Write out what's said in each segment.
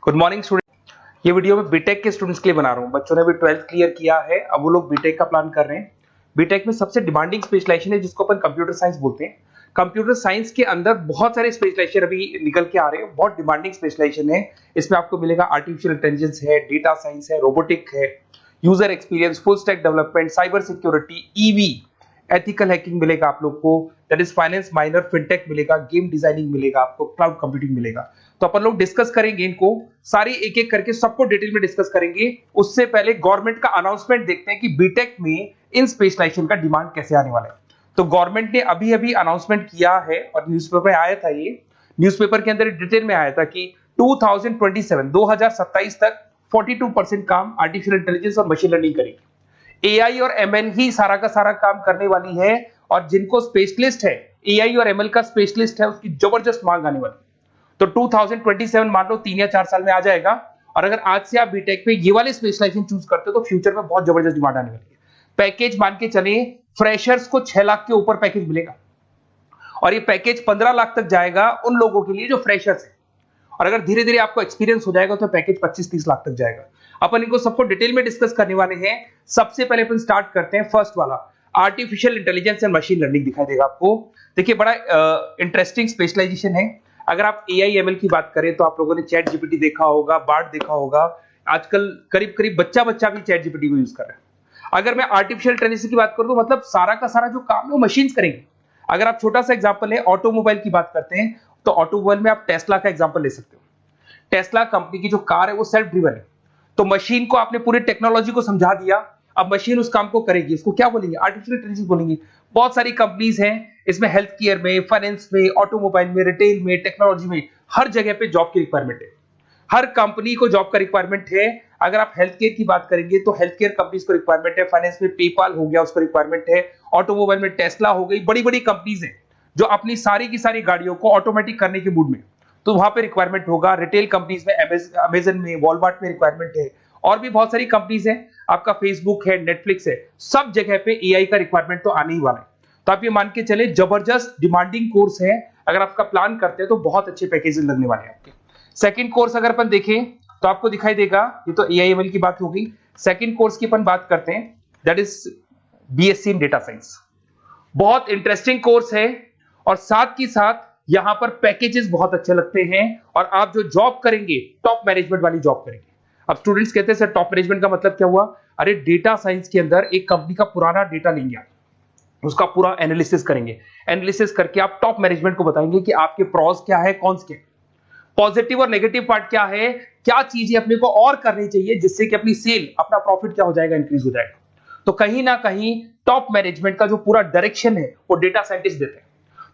Good morning student. ये video मैं BTech के स्टूडेंट्स के लिए बना रहा हूँ। बच्चों ने भी 12th क्लियर किया है, अब वो लोग बीटेक का प्लान कर रहे हैं। बीटेक में सबसे डिमांडिंग स्पेशलाइजेशन है जिसको अपन कंप्यूटर साइंस बोलते हैं। कंप्यूटर साइंस के अंदर बहुत सारे स्पेशलाइजेशन अभी निकल के आ रहे हैं, बहुत डिमांडिंग स्पेशलाइजेशन है। इसमें आपको मिलेगा आर्टिफिशियल इंटेलिजेंस है, डेटा साइंस है, रोबोटिक है, user experience, full stack development, cyber security, EV, ethical hacking मिलेगा आप लोग को, that is finance minor, fintech मिलेगा, गेम डिजाइनिंग मिलेगा, आपको क्लाउड कंप्यूटिंग मिलेगा। तो अपन लोग डिस्कस करेंगे इनको सारी एक एक करके, सबको डिटेल में डिस्कस करेंगे। उससे पहले गवर्नमेंट का अनाउंसमेंट देखते हैं कि बीटेक में इन स्पेशलाइजेशन का डिमांड कैसे आने वाला है। तो गवर्नमेंट ने अभी अभी अनाउंसमेंट किया है और न्यूज़पेपर में आया था, ये न्यूज़पेपर के अंदर डिटेल में आया था कि 2027 तक 42% काम आर्टिफिशियल इंटेलिजेंस और मशीन लर्निंग करेगी। एआई और एमएल ही सारा का सारा काम करने वाली है, और जिनको स्पेशलिस्ट है, एआई और एमएल का स्पेशलिस्ट है, उसकी जबरदस्त मांग आने वाली है। तो 2027 मान लो 3 या 4 साल में आ जाएगा। और अगर आज से आप बीटेक पे ये वाले स्पेशलाइजेशन चूज करते हो तो फ्यूचर में बहुत जबरदस्त डिमांड आने वाली है। पैकेज मान के चले, फ्रेशर्स को 6 लाख के ऊपर पैकेज मिलेगा, और ये पैकेज 15 लाख तक जाएगा उन लोगों के लिए जो फ्रेशर्स है। और अगर धीरे धीरे आपको एक्सपीरियंस हो जाएगा तो पैकेज 25-30 लाख तक जाएगा। अपन इनको सबको डिटेल में डिस्कस करने वाले हैं। सबसे पहले अपन स्टार्ट करते हैं फर्स्ट वाला, artificial intelligence and machine learning दिखाई देगा आपको। देखिए बड़ा इंटरेस्टिंग स्पेशलाइजेशन है। अगर आप एआई एमएल की बात करें तो आप लोगों ने चैट जीपीटी देखा होगा, बार्ड देखा होगा। आजकल करीब करीब बच्चा भी चैट जीपीटी को यूज कर रहा है। अगर मैं आर्टिफिशियल इंटेलिजेंस की बात करूं तो मतलब सारा का सारा जो काम है वो मशीन्स करेंगे। अगर आप छोटा सा एग्जांपल है, ऑटोमोबाइल की बात करते हैं तो ऑटोमोबाइल में आप टेस्ला का एग्जांपल ले सकते हो। टेस्ला कंपनी की जो कार है वो सेल्फ ड्रिवन है। तो मशीन को आपने पूरी टेक्नोलॉजी को समझा दिया, अब मशीन उस काम को करेगी। उसको क्या बोलेंगे? आर्टिफिशियल इंटेलिजेंस बोलेंगे। बहुत सारी कंपनीज हैं इसमें, हेल्थ केयर में, फाइनेंस में, ऑटोमोबाइल में, रिटेल में, टेक्नोलॉजी में, हर जगह पे जॉब की रिक्वायरमेंट है। हर कंपनी को जॉब का रिक्वायरमेंट है। अगर आप हेल्थ केयर की बात करेंगे तो हेल्थ केयर कंपनीज को रिक्वायरमेंट है, फाइनेंस में पेपाल हो गया उसको रिक्वायरमेंट है, ऑटोमोबाइल में टेस्ला हो गई, बड़ी बड़ी कंपनीज हैं जो अपनी सारी की सारी गाड़ियों को ऑटोमेटिक करने के मूड में, तो वहां पे रिक्वायरमेंट होगा। रिटेल कंपनीज में अमेजन में, वॉलमार्ट में रिक्वायरमेंट है, और भी बहुत सारी कंपनीज हैं, आपका फेसबुक है, नेटफ्लिक्स है, सब जगह पे एआई का रिक्वायरमेंट तो आने ही वाला है। तो आप ये मान के चले जबरदस्त डिमांडिंग कोर्स है। अगर आपका प्लान करते हैं तो बहुत अच्छे पैकेजेस लगने वाले हैं आपके। सेकंड कोर्स अगर अपन देखें तो आपको दिखाई देगा, ये तो एआई एमएल की बात हो गई। सेकंड कोर्स की अपन बात करते हैं, that is BSc in data science. बहुत इंटरेस्टिंग कोर्स है, और साथ ही साथ यहां पर पैकेजेस बहुत अच्छे लगते हैं, और आप जो जॉब करेंगे टॉप मैनेजमेंट वाली जॉब करेंगे। अब स्टूडेंट्स कहते हैं सर टॉप मैनेजमेंट का मतलब क्या हुआ? अरे डेटा साइंस के अंदर एक कंपनी का पुराना डेटा लेंगे आप, उसका पूरा एनालिसिस करेंगे, एनालिसिस करके आप टॉप मैनेजमेंट को बताएंगे कि आपके प्रॉस क्या है, कॉन्स क्या है, पॉजिटिव और नेगेटिव पार्ट क्या है, क्या चीजें अपने को और करनी चाहिए जिससे कि अपनी सेल, अपना प्रॉफिट क्या हो जाएगा, इंक्रीज हो जाएगा। तो कहीं ना कहीं टॉप मैनेजमेंट का जो पूरा डायरेक्शन है वो डेटा साइंटिस्ट देते हैं।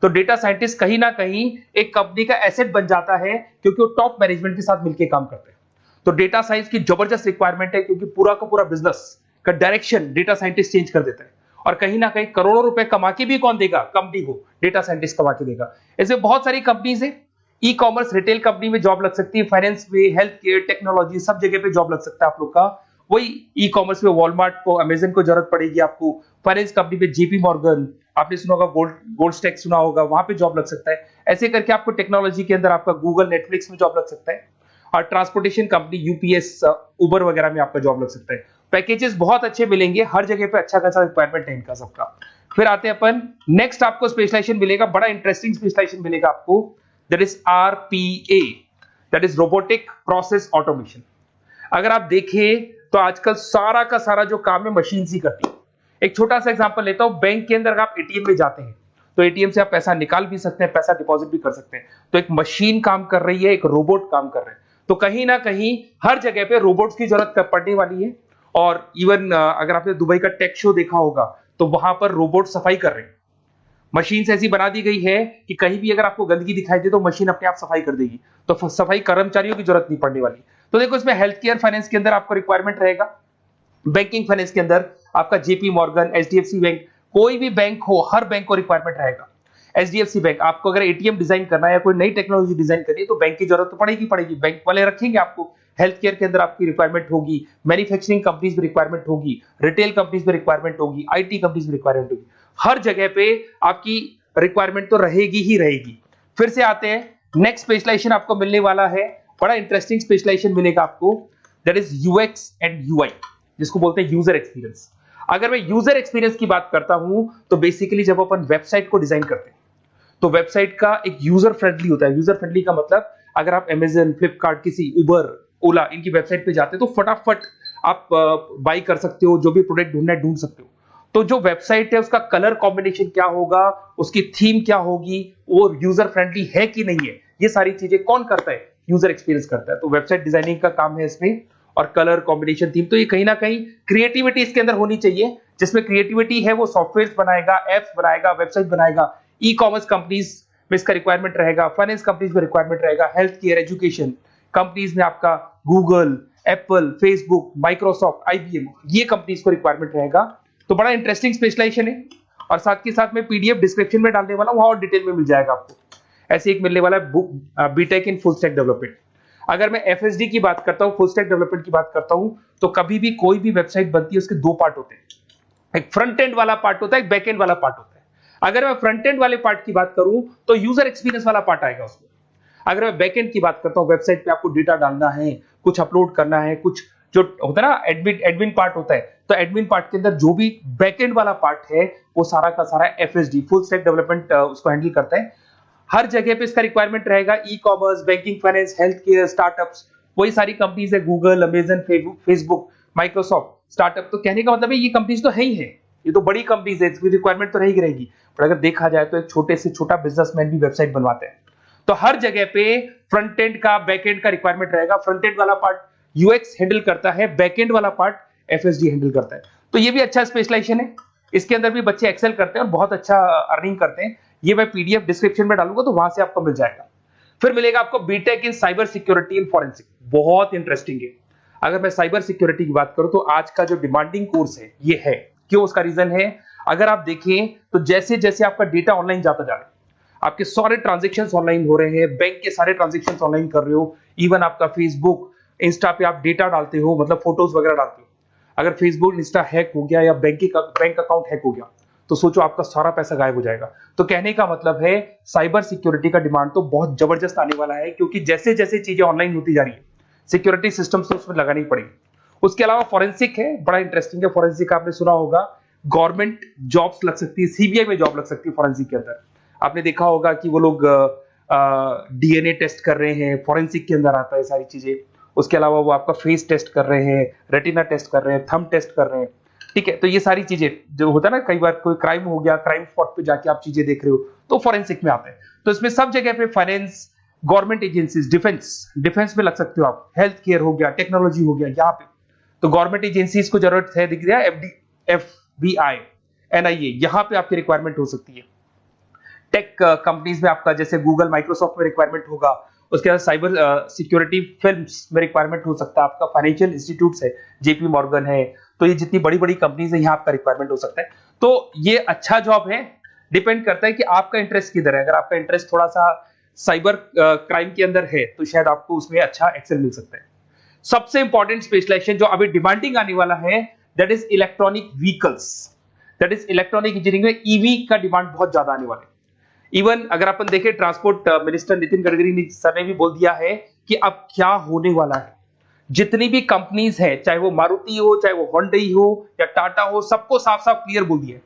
तो डेटा साइंटिस्ट कहीं ना कहीं एक कंपनी का एसेट बन जाता है, क्योंकि वो टॉप मैनेजमेंट के साथ मिलकर काम करते हैं। तो डेटा साइंस की जबरदस्त रिक्वायरमेंट है, क्योंकि पूरा का पूरा बिजनेस का डायरेक्शन डेटा साइंटिस्ट चेंज कर देता है। और कहीं ना कहीं करोड़ों रुपए कमा के भी कौन देगा? कंपनी को डेटा साइंटिस्ट कमा के देगा। ऐसे बहुत सारी कंपनीज है, ई कॉमर्स, रिटेल कंपनी में जॉब लग सकती है, फाइनेंस में, हेल्थ केयर, टेक्नोलॉजी, सब जगह पे जॉब लग सकता है आप लोग का। वही ई कॉमर्स में वॉलमार्ट को, अमेजन को जरूरत पड़ेगी आपको। फाइनेंस कंपनी में जेपी मॉर्गन, आपने सुना होगा, गोल्ड स्टैक सुना होगा, वहां पे जॉब लग सकता है। ऐसे करके आपको टेक्नोलॉजी के अंदर आपका गूगल, नेटफ्लिक्स में जॉब लग सकता है। और ट्रांसपोर्टेशन कंपनी, यूपीएस, उबर वगैरह में आपका जॉब लग सकता है। पैकेजेस बहुत अच्छे मिलेंगे, हर जगह पे अच्छा खासा रिक्वायरमेंट है इनका सबका। फिर आते हैं अपन नेक्स्ट, आपको स्पेशलाइजेशन मिलेगा, बड़ा इंटरेस्टिंग स्पेशलाइजेशन मिलेगा आपको, that is RPA, that is robotic process automation. अगर आप देखें तो आजकल सारा का सारा जो काम है मशीन ही करती है। एक छोटा सा एग्जांपल लेता हूं, बैंक के अंदर आप एटीएम में जाते हैं तो एटीएम से आप पैसा निकाल भी सकते हैं, पैसा डिपॉजिट भी कर सकते हैं। तो एक मशीन काम कर रही है, एक रोबोट काम कर रहे हैं। तो कहीं ना कहीं हर जगह पे रोबोट्स की जरूरत पड़ने वाली है। और इवन अगर आपने दुबई का टेक शो देखा होगा तो वहां पर रोबोट सफाई कर रहे हैं। मशीन ऐसी बना दी गई है कि कहीं भी अगर आपको गंदगी दिखाई दे तो मशीन अपने आप सफाई कर देगी। तो सफाई कर्मचारियों की जरूरत नहीं पड़ने वाली। तो देखो इसमें हेल्थ केयर, फाइनेंस के अंदर आपको रिक्वायरमेंट रहेगा। बैंकिंग फाइनेंस के अंदर आपका जेपी मॉर्गन, एचडीएफसी बैंक, कोई भी बैंक हो, हर बैंक को रिक्वायरमेंट रहेगा। एचडीएफसी बैंक, आपको अगर एटीएम डिजाइन करना है या कोई नई टेक्नोलॉजी डिजाइन करनी है तो बैंक की जरूरत तो पड़ेगी, बैंक वाले रखेंगे आपको। हेल्थ केयर के अंदर आपकी रिक्वायरमेंट होगी, मैन्युफैक्चरिंग कंपनीज में रिक्वायरमेंट होगी, रिटेल कंपनीज में रिक्वायरमेंट होगी, आईटी कंपनीज में रिक्वायरमेंट होगी। हर जगह पे आपकी रिक्वायरमेंट तो रहेगी ही रहेगी। फिर से आते हैं, नेक्स्ट स्पेशलाइजेशन आपको मिलने वाला है बड़ा इंटरेस्टिंग स्पेशलाइजेशन मिलेगा आपको, that is UX and UI, जिसको बोलते हैं यूजर एक्सपीरियंस। अगर मैं यूजर एक्सपीरियंस की बात करता हूं तो बेसिकली जब अपन वेबसाइट को डिजाइन करते हैं तो वेबसाइट का एक यूजर फ्रेंडली होता है। यूजर फ्रेंडली का मतलब अगर आप अमेजन, फ्लिपकार्ट, किसी उबर, ओला इनकी वेबसाइट पे जाते हो तो फटाफट आप बाई कर सकते हो, जो भी प्रोडक्ट ढूंढना है ढूंढ सकते हो। तो जो वेबसाइट है उसका कलर कॉम्बिनेशन क्या होगा, उसकी थीम क्या होगी, वो यूजर फ्रेंडली है कि नहीं है, ये सारी चीजें कौन करता है, यूजर एक्सपीरियंस करता है। तो वेबसाइट डिजाइनिंग का काम है इसमें, और कलर कॉम्बिनेशन, थीम, तो ये कहीं ना कहीं क्रिएटिविटी इसके अंदर होनी चाहिए। जिसमें क्रिएटिविटी है वो सॉफ्टवेयर बनाएगा, एप्स बनाएगा, वेबसाइट बनाएगा। ई कॉमर्स कंपनीज में इसका रिक्वायरमेंट रहेगा, फाइनेंस कंपनीज में रिक्वायरमेंट रहेगा, हेल्थ केयर, एजुकेशन कंपनीज में आपका Google, Apple, Facebook, Microsoft, IBM, ये कंपनीज को रिक्वायरमेंट रहेगा। तो बड़ा इंटरेस्टिंग स्पेशलाइजेशन है, और साथ के साथ में पीडीएफ डिस्क्रिप्शन में डालने वाला हूं, वहां और डिटेल में मिल जाएगा आपको। ऐसे एक मिलने वाला है book, BTech in full stack development. अगर मैं एफएसडी की बात करता हूं, फुल स्टैक डेवलपमेंट की बात करता हूं, तो कभी भी कोई भी वेबसाइट बनती है उसके दो पार्ट होते हैं, एक फ्रंट एंड वाला पार्ट होता है, एक बैक एंड वाला पार्ट होता है। अगर मैं फ्रंट एंड वाले पार्ट की बात करूं तो यूजर एक्सपीरियंस वाला पार्ट आएगा उसमें। अगर मैं बैक एंड की बात करता हूं, वेबसाइट पे आपको डेटा डालना है, कुछ अपलोड करना है, कुछ जो होता है ना एडमिन पार्ट होता है, तो एडमिन पार्ट के अंदर जो भी बैक एंड वाला पार्ट है वो सारा का सारा एफएसडी, फुल स्टैक डेवलपमेंट, उसको हैंडल करता है। हर जगह पे इसका रिक्वायरमेंट रहेगा, e commerce, banking, finance, health care, startups, वही सारी कंपनीज है, Google, Amazon, Facebook, Microsoft, startup. तो कहने का मतलब है ये कंपनीज तो है ही है, ये तो बड़ी कंपनीज है, इसकी रिक्वायरमेंट तो रहेगी। पर अगर देखा जाए तो एक छोटे से छोटा बिजनेसमैन भी वेबसाइट बनवाते हैं। तो हर जगह पे फ्रंट एंड का, बैक एंड का रिक्वायरमेंट रहेगा। फ्रंट एंड वाला पार्ट यूएक्स हैंडल करता है, बैक एंड वाला पार्ट एफएसडी हैंडल करता है। तो ये भी अच्छा स्पेशलाइजेशन है, इसके अंदर भी बच्चे एक्सेल करते हैं और बहुत अच्छा अर्निंग करते हैं। ये मैं पीडीएफ डिस्क्रिप्शन में डालूंगा तो वहां से आपको मिल जाएगा। फिर मिलेगा आपको BTech in cyber security and forensic, बहुत इंटरेस्टिंग है। अगर मैं साइबर सिक्योरिटी की बात करूं तो आज का जो डिमांडिंग कोर्स है ये है। क्यों? उसका रीजन है, अगर आप देखें तो जैसे जैसे आपका डेटा ऑनलाइन जाता जा रहा है, आपके सारे ट्रांजेक्शन्स ऑनलाइन हो रहे हैं, बैंक के सारे ट्रांजेक्शन्स ऑनलाइन कर रहे हो, इवन आपका फेसबुक, इंस्टा पे आप डेटा डालते हो, मतलब फोटोज वगैरह डालते हो। अगर फेसबुक, इंस्टा हैक हो गया या बैंक अकाउंट हैक हो गया तो सोचो आपका सारा पैसा गायब हो जाएगा। तो कहने का मतलब है साइबर सिक्योरिटी का डिमांड तो बहुत जबरदस्त आने वाला है, क्योंकि जैसे जैसे चीजें ऑनलाइन होती जा रही है सिक्योरिटी सिस्टम्स तो उसमें लगानी पड़ेगी। उसके अलावा फॉरेंसिक है, बड़ा इंटरेस्टिंग है। फॉरेंसिक आपने सुना होगा, गवर्नमेंट जॉब्स लग सकती है, सीबीआई में जॉब लग सकती है फॉरेंसिक के अंदर। आपने देखा होगा कि वो लोग डीएनए टेस्ट कर रहे हैं, फॉरेंसिक के अंदर आता है सारी चीजें। उसके अलावा वो आपका फेस टेस्ट कर रहे हैं, रेटिना टेस्ट कर रहे हैं, थंब टेस्ट कर रहे हैं, ठीक है। तो ये सारी चीजें जो होता है ना, कई बार कोई क्राइम हो गया, क्राइम स्पॉट पे जाके आप चीजें देख रहे हो तो फॉरेंसिक में आता है। तो इसमें सब जगह पे फाइनेंस, गवर्नमेंट एजेंसीज, डिफेंस में लग सकते हो आप, हेल्थ केयर हो गया, टेक्नोलॉजी हो गया, यहाँ पे तो गवर्नमेंट एजेंसीज को जरूरत है, दिख रहा है, एफबीआई, एनआईए, यहाँ पे आपकी रिक्वायरमेंट हो सकती है। टेक कंपनीज में आपका जैसे गूगल, माइक्रोसॉफ्ट में रिक्वायरमेंट होगा। उसके बाद साइबर सिक्योरिटी फिल्म्स में रिक्वायरमेंट हो सकता है आपका, फाइनेंशियल इंस्टीट्यूट्स है, जेपी मॉर्गन है, तो ये जितनी बड़ी बड़ी कंपनीज है यहाँ आपका रिक्वायरमेंट हो सकता है। तो ये अच्छा जॉब है, डिपेंड करता है कि आपका इंटरेस्ट किधर है। अगर आपका इंटरेस्ट थोड़ा सा साइबर क्राइम के अंदर है तो शायद आपको उसमें अच्छा एक्सेल मिल सकता है। सबसे इंपॉर्टेंट स्पेशलाइजेशन जो अभी डिमांडिंग आने वाला है, that is electronic vehicles, that is electronic engineering में ईवी का डिमांड बहुत ज्यादा आने वाला है। इवन अगर अपन देखें, transport minister Nitin Gadkari sir ने भी बोल दिया है कि अब क्या होने वाला है, जितनी भी कंपनीज है, चाहे वो मारुति हो, चाहे वो होंडई हो या टाटा हो, सबको साफ साफ क्लियर बोल दिया,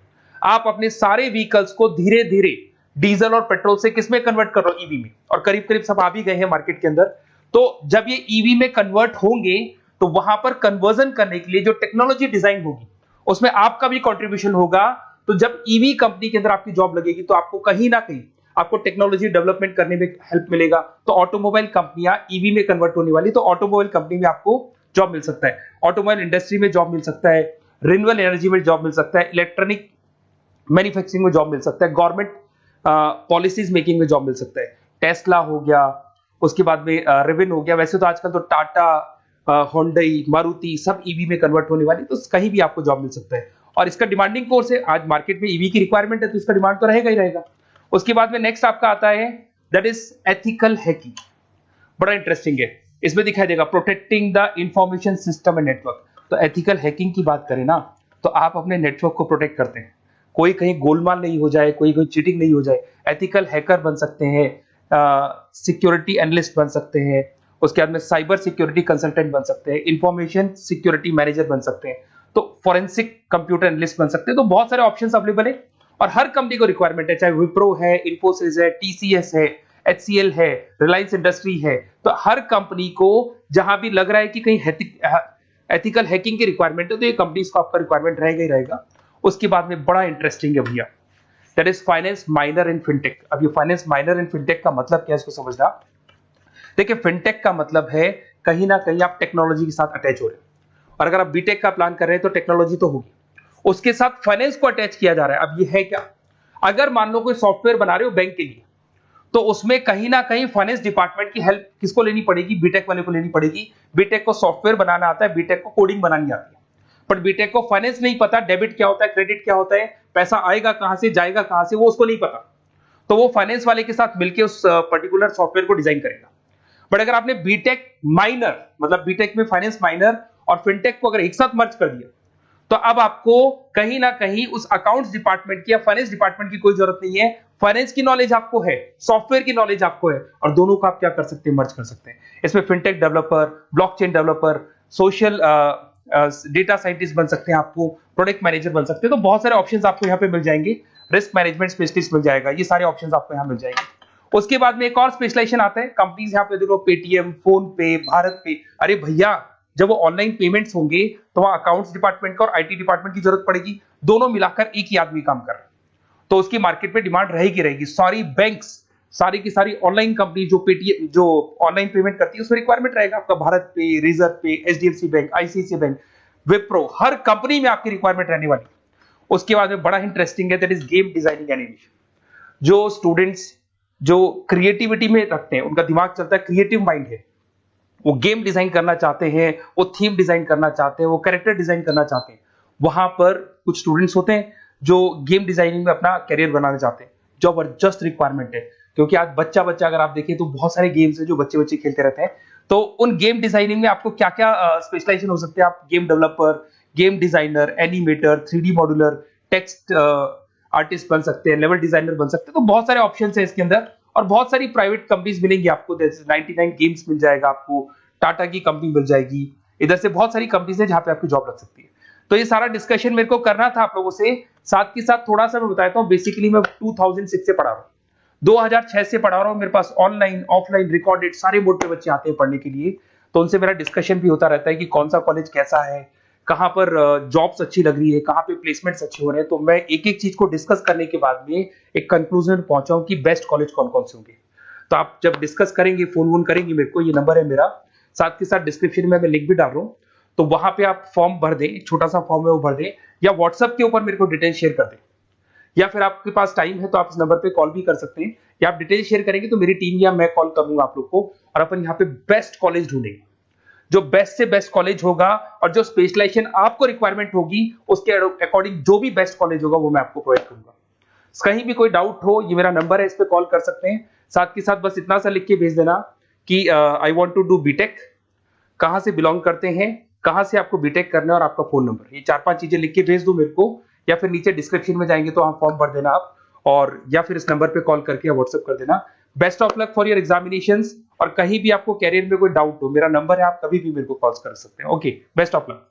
आप अपने सारे व्हीकल्स को धीरे धीरे डीजल और पेट्रोल से किसमें कन्वर्ट कर रहे हो, ईवी में। और करीब करीब सब आ भी गए हैं मार्केट के अंदर। तो जब ये ईवी में कन्वर्ट होंगे तो वहां पर कन्वर्जन करने के लिए जो टेक्नोलॉजी डिजाइन होगी उसमें आपका भी कंट्रीब्यूशन होगा। तो जब ईवी कंपनी के अंदर आपकी जॉब लगेगी तो आपको कहीं ना कहीं आपको टेक्नोलॉजी डेवलपमेंट करने में हेल्प मिलेगा। तो ऑटोमोबाइल कंपनियां ईवी में कन्वर्ट होने वाली, तो ऑटोमोबाइल कंपनी में आपको जॉब मिल सकता है, ऑटोमोबाइल इंडस्ट्री में जॉब मिल सकता है, रिन्यूएबल एनर्जी में जॉब मिल सकता है, इलेक्ट्रॉनिक मैन्युफैक्चरिंग में जॉब मिल सकता है, गवर्नमेंट पॉलिसीज मेकिंग में जॉब मिल सकता है। टेस्ला हो गया, उसके बाद में रिविन हो गया। वैसे तो आजकल तो टाटा, होंडई, मारुति सब ईवी में कन्वर्ट होने वाली, तो कहीं भी आपको जॉब मिल सकता है। और इसका डिमांडिंग कोर्स है, आज मार्केट में ईवी की रिक्वायरमेंट है तो इसका डिमांड तो रहेगा ही रहेगा। उसके बाद में नेक्स्ट आपका आता है दैट इज एथिकल हैकिंग, बड़ा इंटरेस्टिंग है। इसमें दिखाई देगा protecting the information system and network. तो एथिकल हैकिंग की बात करें ना, तो आप अपने नेटवर्क को प्रोटेक्ट करते हैं, कोई कहीं गोलमाल नहीं हो जाए, कोई चीटिंग नहीं हो जाए। एथिकल हैकर बन सकते हैं, सिक्योरिटी एनालिस्ट बन सकते हैं, उसके बाद में साइबर सिक्योरिटी कंसल्टेंट बन सकते हैं, इंफॉर्मेशन सिक्योरिटी मैनेजर बन सकते हैं, तो फॉरेंसिक कंप्यूटर एनालिस्ट बन सकते हैं। तो बहुत सारे ऑप्शंस अवेलेबल है और हर कंपनी को रिक्वायरमेंट है, चाहे विप्रो है, इन्फोसिस है, टीसीएस है, एचसीएल है, रिलायंस इंडस्ट्री है। तो हर कंपनी को जहां भी लग रहा है कि कहीं एथिकल हैकिंग की रिक्वायरमेंट है तो ये कंपनीज को आपका रिक्वायरमेंट रहेगा ही रहेगा। उसके बाद में बड़ा इंटरेस्टिंग है भैया, that is finance minor in fintech. अब ये फाइनेंस माइनर इन फिनटेक का मतलब क्या है इसको समझना। देखिए फिनटेक का मतलब है कहीं ना कहीं आप टेक्नोलॉजी के साथ अटैच हो रहे हैं, और अगर आप बीटेक का प्लान कर रहे हैं तो टेक्नोलॉजी तो होगी, उसके साथ फाइनेंस को अटैच किया जा रहा है। अब ये है क्या, अगर मान लो कोई सॉफ्टवेयर बना रहे हो बैंक के लिए, तो उसमें कहीं ना कहीं फाइनेंस डिपार्टमेंट की हेल्प किसको लेनी पड़ेगी, बीटेक वाले को लेनी पड़ेगी। बीटेक को सॉफ्टवेयर बनाना आता है, बीटेक को कोडिंग बनानी आती है, बट बीटेक को फाइनेंस नहीं पता, डेबिट क्या होता है, क्रेडिट क्या होता है, पैसा आएगा कहां से, जाएगा कहां से, वो उसको नहीं पता। तो वो फाइनेंस वाले के साथ मिलकर उस पर्टिकुलर सॉफ्टवेयर को डिजाइन करेगा। बट अगर आपने बीटेक माइनर, मतलब बीटेक में फाइनेंस माइनर और फिनटेक को अगर एक साथ मर्ज कर दिया, तो अब आपको कहीं ना कहीं उस अकाउंट्स डिपार्टमेंट की या फाइनेंस डिपार्टमेंट की कोई जरूरत नहीं है। फाइनेंस की नॉलेज आपको है, सॉफ्टवेयर की नॉलेज आपको है, और दोनों को आप क्या कर सकते हैं, मर्ज कर सकते हैं। इसमें fintech developer, blockchain developer, social data scientist बन सकते हैं, आपको प्रोडक्ट मैनेजर बन सकते हैं। तो बहुत सारे ऑप्शंस आपको यहाँ पे मिल जाएंगे, रिस्क मैनेजमेंट स्पेशलिस्ट मिल जाएगा, ये सारे ऑप्शंस आपको यहाँ मिल जाएंगे। उसके बाद में एक और स्पेशलाइजेशन आता है, कंपनीज यहाँ पे देखो पेटीएम, फोन पे, भारत पे। अरे भैया जब वो ऑनलाइन पेमेंट्स होंगे तो वहां अकाउंट्स डिपार्टमेंट का और आईटी डिपार्टमेंट की जरूरत पड़ेगी, दोनों मिलाकर एक ही आदमी काम कर रहा है, तो उसकी मार्केट में डिमांड रहेगी रहेगी। सारी बैंक्स, सारी की सारी ऑनलाइन कंपनी जो पेटीएम, जो ऑनलाइन पेमेंट करती है, उसमें रिक्वायरमेंट रहेगा आपका भारत पे, रिजर्व पे, HDFC bank, ICICI bank, Wipro, हर कंपनी में आपकी रिक्वायरमेंट रहने वाली है। उसके बाद में बड़ा इंटरेस्टिंग है, that is game designing animation. जो स्टूडेंट्स जो क्रिएटिविटी में रखते हैं, उनका दिमाग चलता है, क्रिएटिव माइंड है, वो गेम डिजाइन करना चाहते हैं, वो थीम डिजाइन करना चाहते हैं, वो कैरेक्टर डिजाइन करना चाहते हैं, वहां पर कुछ स्टूडेंट्स होते हैं जो गेम डिजाइनिंग में अपना करियर बनाना चाहते हैं। जबरदस्त रिक्वायरमेंट है, क्योंकि आज बच्चा बच्चा अगर आप देखें तो बहुत सारे गेम्स हैं जो बच्चे बच्चे खेलते रहते हैं। तो उन गेम डिजाइनिंग में आपको क्या क्या स्पेशलाइजेशन हो सकते हैं, आप game developer, game designer, animator, 3D modular, text artist बन सकते हैं, लेवल डिजाइनर बन सकते हैं। तो बहुत सारे ऑप्शंस हैं इसके अंदर, और बहुत सारी प्राइवेट कंपनीज मिलेंगी आपको, जैसे 99 गेम्स मिल जाएगा आपको, टाटा की कंपनी मिल जाएगी, इधर से बहुत सारी कंपनीज है जहां पे आपकी जॉब लग सकती है। तो ये सारा डिस्कशन मेरे को करना था आप लोगों से, साथ के साथ थोड़ा सा मैं बताता हूँ। बेसिकली मैं 2006 से पढ़ा रहा हूँ, 2006 से पढ़ा रहा हूँ। मेरे पास ऑनलाइन ऑफलाइन रिकॉर्डेड सारे बोर्ड पे बच्चे आते हैं पढ़ने के लिए, तो उनसे मेरा डिस्कशन भी होता रहता है कि कौन सा कॉलेज कैसा है, कहाँ पर जॉब्स अच्छी लग रही है, कहाँ पे प्लेसमेंट्स अच्छे हो रहे हैं। तो मैं एक एक चीज को डिस्कस करने के बाद में एक कंक्लूजन में पहुंचा हूं कि बेस्ट कॉलेज कौन कौन से होंगे। तो आप जब डिस्कस करेंगे, फोन वोन करेंगे मेरे को, ये नंबर है मेरा, साथ के साथ डिस्क्रिप्शन में मैं लिंक भी डाल रहा हूँ, तो वहां पे आप फॉर्म भर दें, छोटा सा फॉर्म है वो भर दें, या व्हाट्सएप के ऊपर मेरे को डिटेल शेयर कर दें, या फिर आपके पास टाइम है तो आप इस नंबर पे कॉल भी कर सकते हैं, या आप डिटेल शेयर करेंगे तो मेरी टीम या मैं कॉल करूंगा आप लोग को, और अपन यहाँ पे बेस्ट कॉलेज ढूंढेंगे, जो बेस्ट से बेस्ट कॉलेज होगा, और जो स्पेशलाइजेशन आपको रिक्वायरमेंट होगी उसके अकॉर्डिंग जो भी बेस्ट कॉलेज होगा वो मैं आपको प्रोवाइड करूंगा। कहीं भी कोई डाउट हो, ये मेरा नंबर है, इस पे कॉल कर सकते हैं। साथ के साथ बस इतना सा लिख के भेज देना कि I want to do BTech, कहां से बिलोंग करते हैं, कहां से आपको बीटेक करना है, और आपका फोन नंबर, ये 4-5 चीजें लिख के भेज दो मेरे को, या फिर नीचे डिस्क्रिप्शन में जाएंगे तो आप फॉर्म भर देना आप, और या फिर इस नंबर पे कॉल करके या व्हाट्सएप कर देना। Best of luck for your examinations, और कहीं भी आपको कैरियर में कोई डाउट हो, मेरा नंबर है, आप कभी भी मेरे को कॉल कर सकते हैं। Okay, best of luck.